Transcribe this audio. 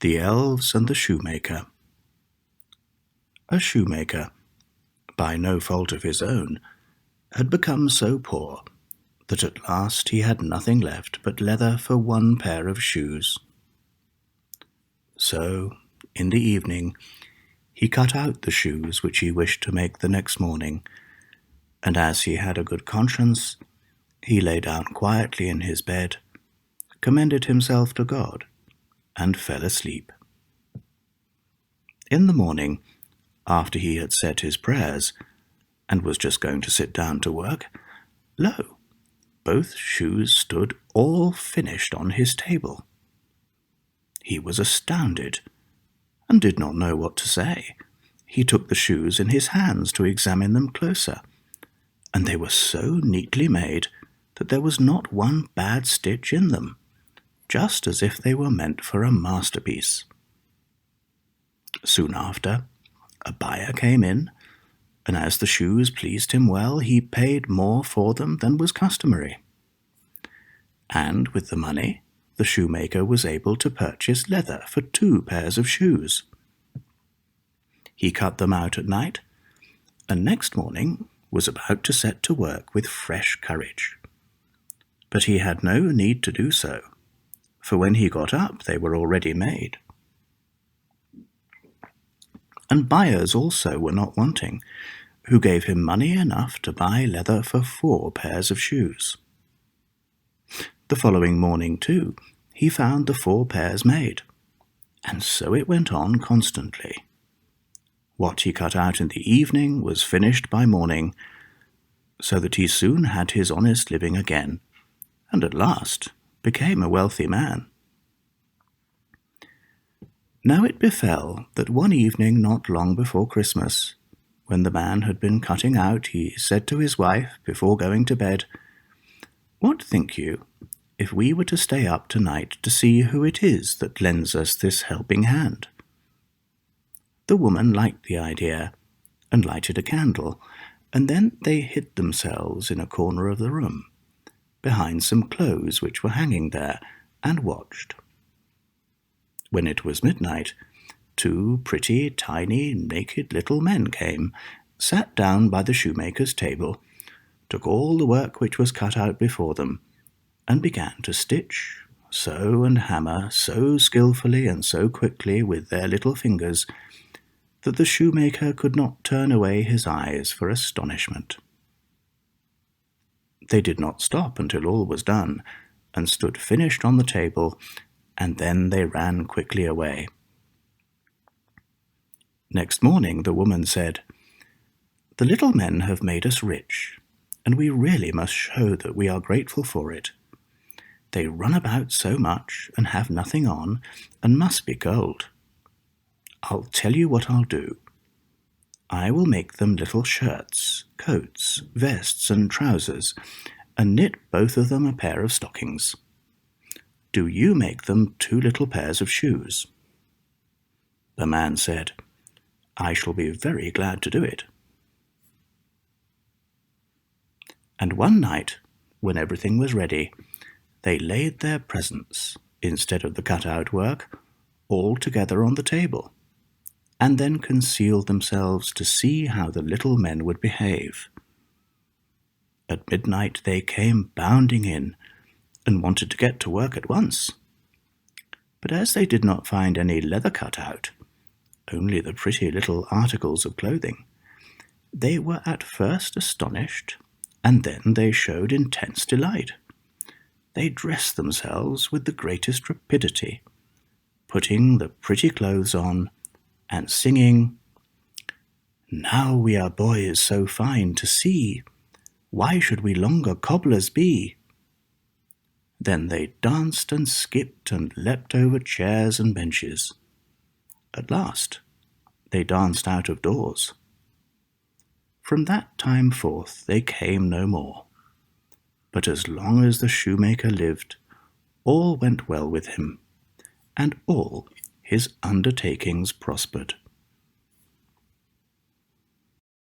The Elves and the Shoemaker. A shoemaker, by no fault of his own, had become so poor that at last he had nothing left but leather for one pair of shoes. So, in the evening, he cut out the shoes which he wished to make the next morning, and as he had a good conscience, he lay down quietly in his bed, commended himself to God, and fell asleep. In the morning, after he had said his prayers, and was just going to sit down to work, lo, both shoes stood all finished on his table. He was astounded, and did not know what to say. He took the shoes in his hands to examine them closer, and they were so neatly made that there was not one bad stitch in them, just as if they were meant for a masterpiece. Soon after, a buyer came in, and as the shoes pleased him well, he paid more for them than was customary. And with the money, the shoemaker was able to purchase leather for 2 pairs of shoes. He cut them out at night, and next morning was about to set to work with fresh courage. But he had no need to do so, for when he got up they were already made. And buyers also were not wanting, who gave him money enough to buy leather for 4 pairs of shoes. The following morning, too, he found the 4 pairs made, and so it went on constantly. What he cut out in the evening was finished by morning, so that he soon had his honest living again, and at last became a wealthy man. Now it befell that one evening not long before Christmas, when the man had been cutting out, he said to his wife before going to bed, "What think you, if we were to stay up tonight to see who it is that lends us this helping hand?" The woman liked the idea, and lighted a candle, and then they hid themselves in a corner of the room, behind some clothes which were hanging there, and watched. When it was midnight, 2 pretty, tiny, naked little men came, sat down by the shoemaker's table, took all the work which was cut out before them, and began to stitch, sew, and hammer so skilfully and so quickly with their little fingers that the shoemaker could not turn away his eyes for astonishment. They did not stop until all was done, and stood finished on the table, and then they ran quickly away. Next morning the woman said, "The little men have made us rich, and we really must show that we are grateful for it. They run about so much, and have nothing on, and must be cold. I'll tell you what I'll do. I will make them little shirts, coats, vests, and trousers, and knit both of them a pair of stockings. Do you make them 2 little pairs of shoes?" The man said, "I shall be very glad to do it." And one night, when everything was ready, they laid their presents, instead of the cut-out work, all together on the table, and then concealed themselves to see how the little men would behave. At midnight they came bounding in, and wanted to get to work at once. But as they did not find any leather cut out, only the pretty little articles of clothing, they were at first astonished, and then they showed intense delight. They dressed themselves with the greatest rapidity, putting the pretty clothes on, and singing, "Now we are boys so fine to see, why should we longer cobblers be?" Then they danced and skipped and leapt over chairs and benches. At last they danced out of doors. From that time forth they came no more, but as long as the shoemaker lived, all went well with him, and all his undertakings prospered.